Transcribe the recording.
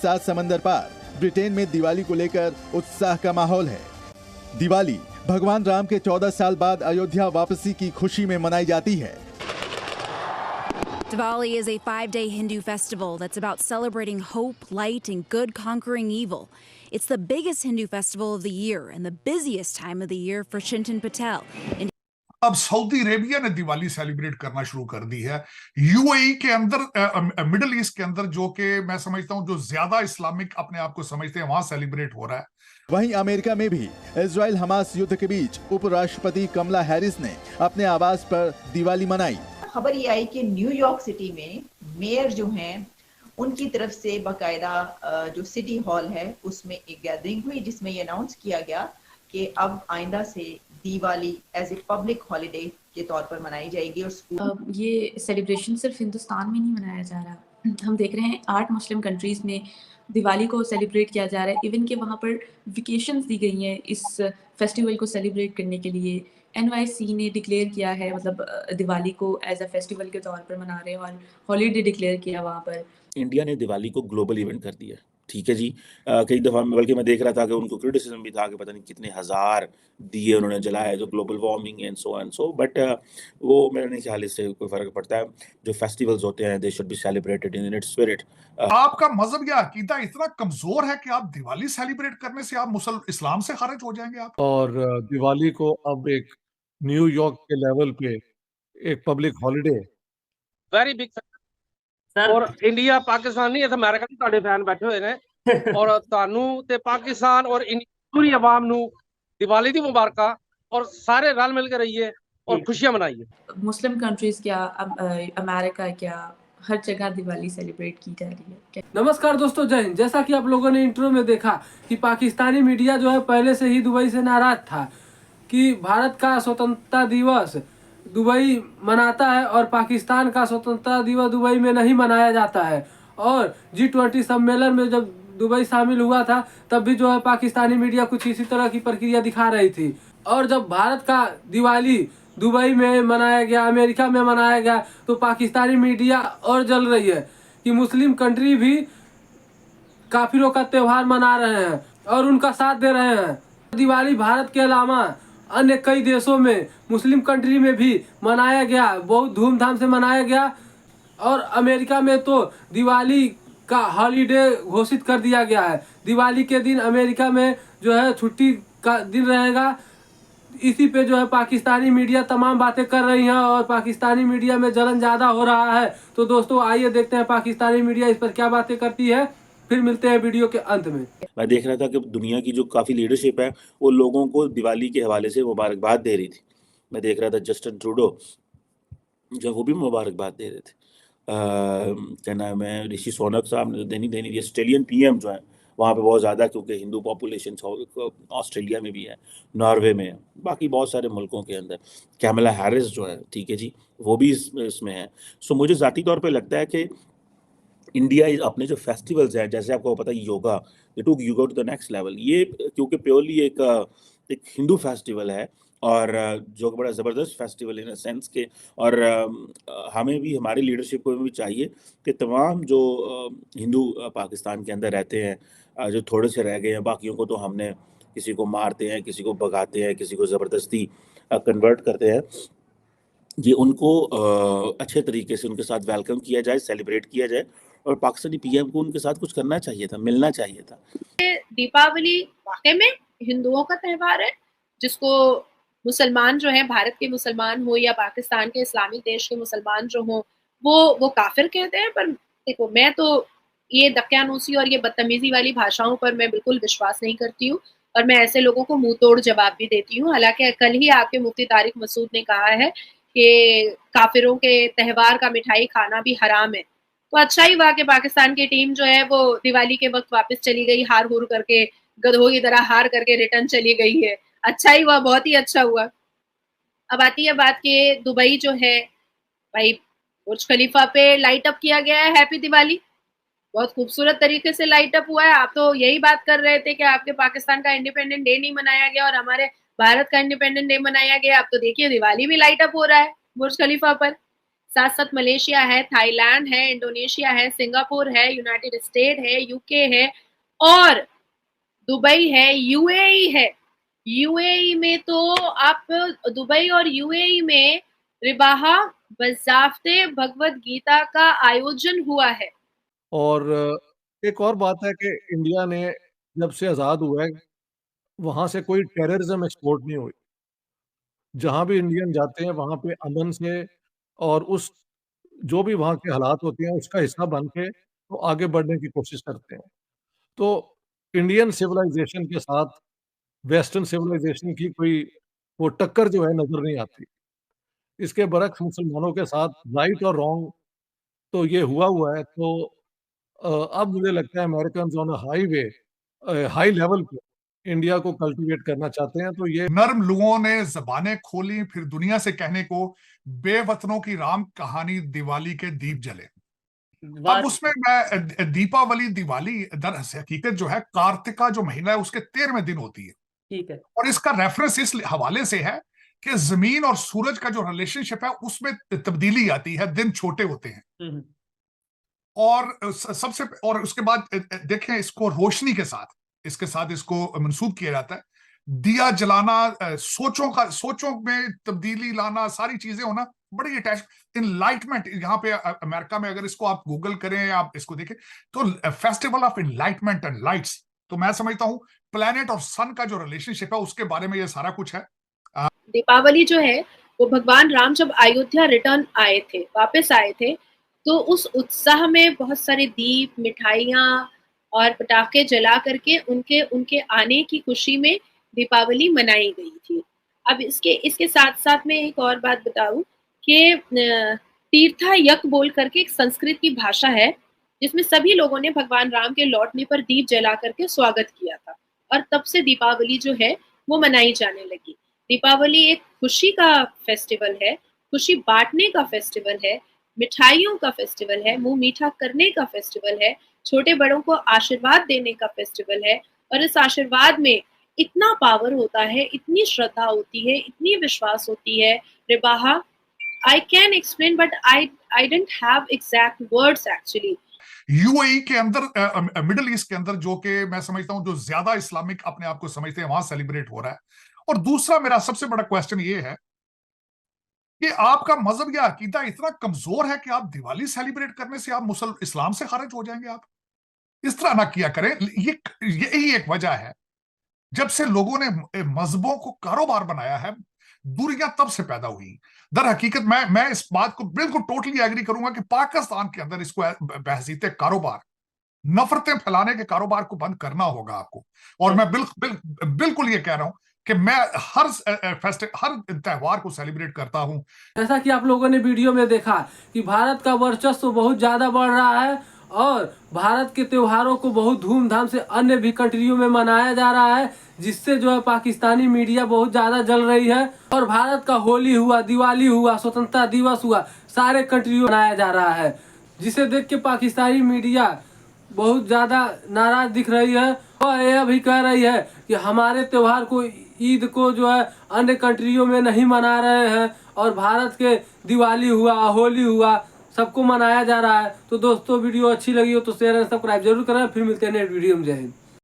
सात समंदर पार ब्रिटेन में दिवाली को लेकर उत्साह का माहौल है। दिवाली भगवान राम के 14 साल बाद अयोध्या वापसी की खुशी में मनाई जाती है। Diwali is a 5-day Hindu festival that's about celebrating hope, light, and good conquering evil. It's the biggest Hindu festival of the year and the busiest time of the year for Chintan Patel. अब Saudi Arabia ने Diwali celebrate करना शुरू कर दी है। UAE के अंदर, middle east के अंदर, जो कि मैं समझता हूं जो ज्यादा इस्लामिक अपने आप को समझते हैं, वहां सेलिब्रेट हो रहा है। वहीं अमेरिका में भी इजराइल हमास युद्ध के बीच उपराष्ट्रपति कमला हैरिस ने अपने आवास पर दिवाली मनाई। खबर ये आई कि न्यूयॉर्क सिटी में मेयर जो हैं उनकी तरफ से बाकायदा जो सिटी हॉल है उसमें एक गैदरिंग हुई जिसमें ये अनाउंस किया गया कि अब आइंदा से Diwali as a public holiday के तौर पर मनाई जाएगी। और ये सेलिब्रेशन सिर्फ हिंदुस्तान में नहीं मनाया जा रहा, हम देख रहे हैं 8 मुस्लिम कंट्रीज में दिवाली को सेलिब्रेट किया जा रहा है। इवन के वहाँ पर वेकेशंस दी गई हैं इस फेस्टिवल को सेलिब्रेट करने के लिए। NYC ने डिक्लेयर किया है, मतलब दिवाली को एज अ फेस्टिवल के तौर पर मना रहे हैं और हॉलीडे डिक्लेयर किया वहाँ पर। इंडिया ने दिवाली को ग्लोबल इवेंट कर दिया, ठीक है जी। कई दफ़ा बल्कि मैं देख रहा था कि उनको क्रिटिसिज्म भी था कि पता नहीं कितने हज़ार दिए उन्होंने जलाए, जो global warming and so but वो मेरे नहीं ख्याल इससे कोई फ़र्क पड़ता है। जो फेस्टिवल्स होते हैं they should be celebrated in its spirit. आपका मजहब या अकीदा इतना कमजोर है कि आप दिवाली सेलिब्रेट करने से आप इस्लाम से खारिज हो जाएंगे आप। और दिवाली को अब एक न्यूयॉर्क के लेवल पे एक public holiday, very big sir. और इंडिया पाकिस्तान नहीं, अमेरिका भी ਤੁਹਾਡੇ ਫੈਨ ਬੈਠੇ ਹੋਏ ਨੇ ਔਰ ਤੁਹਾਨੂੰ ਤੇ ਪਾਕਿस्तान और पूरी आवाम ਨੂੰ दिवाली दी मुबारक और सारे रल मिल के रहिए और खुशियां मनाइए। मुस्लिम कंट्रीज क्या, अमेरिका क्या, हर जगह दिवाली सेलिब्रेट की जा रही है। नमस्कार दोस्तों, जय हिंद। जैसा कि आप लोगों ने इंट्रो में देखा कि पाकिस्तानी मीडिया जो है पहले से ही दुबई से नाराज था कि भारत का स्वतंत्रता दिवस दुबई मनाता है और पाकिस्तान का स्वतंत्रता दिवस दुबई में नहीं मनाया जाता है। और G20 सम्मेलन में जब दुबई शामिल हुआ था तब भी जो है पाकिस्तानी मीडिया कुछ इसी तरह की प्रक्रिया दिखा रही थी। और जब भारत का दिवाली दुबई में मनाया गया, अमेरिका में मनाया गया, तो पाकिस्तानी मीडिया और जल रही है कि मुस्लिम कंट्री भी काफिरों का त्यौहार मना रहे हैं और उनका साथ दे रहे हैं। दिवाली भारत के अलावा अन्य कई देशों में मुस्लिम कंट्री में भी मनाया गया, बहुत धूमधाम से मनाया गया। और अमेरिका में तो दिवाली का हॉलीडे घोषित कर दिया गया है। दिवाली के दिन अमेरिका में जो है छुट्टी का दिन रहेगा। इसी पे जो है पाकिस्तानी मीडिया तमाम बातें कर रही हैं और पाकिस्तानी मीडिया में जलन ज़्यादा हो रहा है। तो दोस्तों आइए देखते हैं पाकिस्तानी मीडिया इस पर क्या बातें करती है, फिर मिलते हैं वीडियो के अंत में। मैं देख रहा था कि दुनिया की जो काफ़ी लीडरशिप है वो लोगों को दिवाली के हवाले से मुबारकबाद दे रही थी। मैं देख रहा था जस्टिन ट्रूडो जो वो भी मुबारकबाद दे रहे थे। क्या नाम है, ऋषि सोनक साहब ने देनी ऑस्ट्रेलियन PM जो है वहाँ पे बहुत ज़्यादा, क्योंकि हिंदू पॉपुलेशन ऑस्ट्रेलिया में भी है, नॉर्वे में है, बाकी बहुत सारे मुल्कों के अंदर। कैमला हैरिस जो है, ठीक है जी, वो भी इसमें है। सो मुझे ज़ाती तौर पे लगता है कि इंडिया अपने जो फेस्टिवल्स हैं, जैसे आपको पता है yoga, they took yoga to the next level. ये क्योंकि प्योरली एक हिंदू फेस्टिवल है और जो बड़ा ज़बरदस्त फेस्टिवल इन सेंस के, और हमें भी, हमारी लीडरशिप को भी चाहिए कि तमाम जो हिंदू पाकिस्तान के अंदर रहते हैं, जो थोड़े से रह गए हैं, बाकियों को तो हमने किसी को मारते हैं, किसी को भगाते हैं, किसी को ज़बरदस्ती कन्वर्ट करते हैं, ये उनको अच्छे तरीके से उनके साथ वेलकम किया जाए, सेलिब्रेट किया जाए। और पाकिस्तानी PM को उनके साथ कुछ करना चाहिए था, मिलना चाहिए था। दीपावली वाकई में हिंदुओं का त्यौहार है जिसको मुसलमान जो है, भारत के मुसलमान हो या पाकिस्तान के इस्लामिक देश के मुसलमान जो हो, वो काफिर कहते हैं। पर देखो, मैं तो ये दकियानूसी और ये बदतमीजी वाली भाषाओं पर मैं बिल्कुल विश्वास नहीं करती हूँ और मैं ऐसे लोगों को मुंह तोड़ जवाब भी देती हूँ। हालांकि कल ही आपके मुफ्ती तारिक मसूद ने कहा है कि काफिरों के त्यौहार का मिठाई खाना भी हराम है। तो अच्छा ही हुआ कि पाकिस्तान की टीम जो है वो दिवाली के वक्त वापस चली गई, हार हुर करके, गधों की तरह हार करके रिटर्न चली गई है। अच्छा ही हुआ, बहुत ही अच्छा हुआ। अब आती है बात कि दुबई जो है भाई, बुर्ज खलीफा पे लाइट अप किया गया है, हैप्पी दिवाली, बहुत खूबसूरत तरीके से लाइट अप हुआ है। आप तो यही बात कर रहे थे कि आपके पाकिस्तान का इंडिपेंडेंट डे नहीं मनाया गया और हमारे भारत का इंडिपेंडेंट डे मनाया गया। अब तो देखिए दिवाली भी लाइट अप हो रहा है बुर्ज खलीफा पर। साथ साथ मलेशिया है, थाईलैंड है, इंडोनेशिया है, सिंगापुर है, यूनाइटेड स्टेट है, यूके है और दुबई है, यूएई है। यूएई में तो आप दुबई और यूएई में रिबाहा बज़ाफ्ते भगवत गीता का आयोजन हुआ है। और एक और बात है कि इंडिया ने जब से आज़ाद हुआ है, वहाँ से कोई टेररिज्म एक्सपोर्ट नहीं हुई। जहाँ भी इंडियन जाते हैं, वहाँ पे अमन से और उस जो भी वहाँ के हालात होते हैं, उसका हिस्सा बन के वो आगे बढ़ने की कोशिश करते हैं। तो इंडियन सिविलाइज़ेशन के साथ वेस्टर्न सिविलाइज़ेशन की कोई वो टक्कर जो है नज़र नहीं आती। इसके बरक्स मुसलमानों के साथ राइट और रॉन्ग तो ये हुआ है। तो अब मुझे लगता है Americans on a high level पे इंडिया को कल्टीवेट करना चाहते हैं। तो ये नर्म लोगों ने जबानें खोली फिर दुनिया से कहने को, बेवतनों की राम कहानी दिवाली के दीप जले। अब उसमें मैं दीपावली दिवाली दर हकीकत जो है कार्तिका जो महीना है उसके 13वें दिन होती है। ठीक है। और इसका रेफरेंस इस हवाले से है कि जमीन और सूरज का जो रिलेशनशिप है उसमें तब्दीली आती है, दिन छोटे होते हैं। और सबसे और उसके बाद देखें इसको रोशनी के साथ इसके साथ इसको मंसूब किया जाता है। दिया जलाना, सोचों में तब्दीली लाना, सारी चीजें होना बड़ी अटैच। इनलाइटमेंट यहाँ पे अमेरिका में अगर इसको आप गूगल करें, आप इसको देखें तो festival of enlightenment and lights. तो मैं समझता हूँ प्लेनेट और सन का जो रिलेशनशिप है उसके बारे में ये सारा कुछ है। दीपावली जो है वो भगवान राम जब अयोध्या रिटर्न आए थे, वापस आए थे, तो उस उत्साह में बहुत सारे दीप, मिठाइयाँ और पटाखे जला करके उनके आने की खुशी में दीपावली मनाई गई थी। अब इसके साथ साथ में एक और बात बताऊं कि तीर्था यक बोल करके एक संस्कृत की भाषा है जिसमें सभी लोगों ने भगवान राम के लौटने पर दीप जला करके स्वागत किया था और तब से दीपावली जो है वो मनाई जाने लगी। दीपावली एक खुशी का फेस्टिवल है, खुशी बांटने का फेस्टिवल है, मिठाइयों का फेस्टिवल है, मुंह मीठा करने का फेस्टिवल है, छोटे बड़ों को आशीर्वाद देने का फेस्टिवल है। और इस आशीर्वाद में इतना पावर होता है, इतनी श्रद्धा होती है, इतनी विश्वास होती है। रिबाहा, I can explain but I don't have exact words actually. UAE के अंदर, मिडिल ईस्ट के अंदर, जो कि मैं समझता हूं जो ज्यादा इस्लामिक अपने आप को समझते हैं, वहां सेलिब्रेट हो रहा है। और दूसरा मेरा सबसे बड़ा क्वेश्चन ये है कि आपका मजहब या अकीदा इतना कमजोर है कि आप दिवाली सेलिब्रेट करने से आप इस्लाम से खारिज हो जाएंगे। आप इस तरह ना किया करें। यही एक वजह है जब से लोगों ने मजहबों को कारोबार बनाया है, दूरियां तब से पैदा हुई। दर हकीकत मैं इस बात को बिल्कुल टोटली एग्री करूंगा कि पाकिस्तान के अंदर इसको बहसीते कारोबार, नफरतें फैलाने के कारोबार को बंद करना होगा आपको। और मैं बिल्कुल ये कह रहा हूं कि मैं हर त्योहार को सेलिब्रेट करता हूं। जैसा कि आप लोगों ने वीडियो में देखा कि भारत का वर्चस्व बहुत ज़्यादा बढ़ रहा है और भारत के त्योहारों को बहुत धूमधाम से अन्य भी कंट्रियों में मनाया जा रहा है, जिससे जो है पाकिस्तानी मीडिया बहुत ज़्यादा जल रही है। और भारत का होली हुआ, दिवाली हुआ, स्वतंत्रता दिवस हुआ, सारे कंट्रियों में मनाया जा रहा है, जिसे देख के पाकिस्तानी मीडिया बहुत ज़्यादा नाराज दिख रही है और यह भी कह रही है कि हमारे त्यौहार को, ईद को जो है अन्य कंट्रियों में नहीं मना रहे हैं और भारत के दिवाली हुआ, होली हुआ, सबको मनाया जा रहा है। तो दोस्तों वीडियो अच्छी लगी हो तो शेयर एंड सब्सक्राइब जरूर करें। फिर मिलते हैं नेक्स्ट वीडियो में। जय हिंद।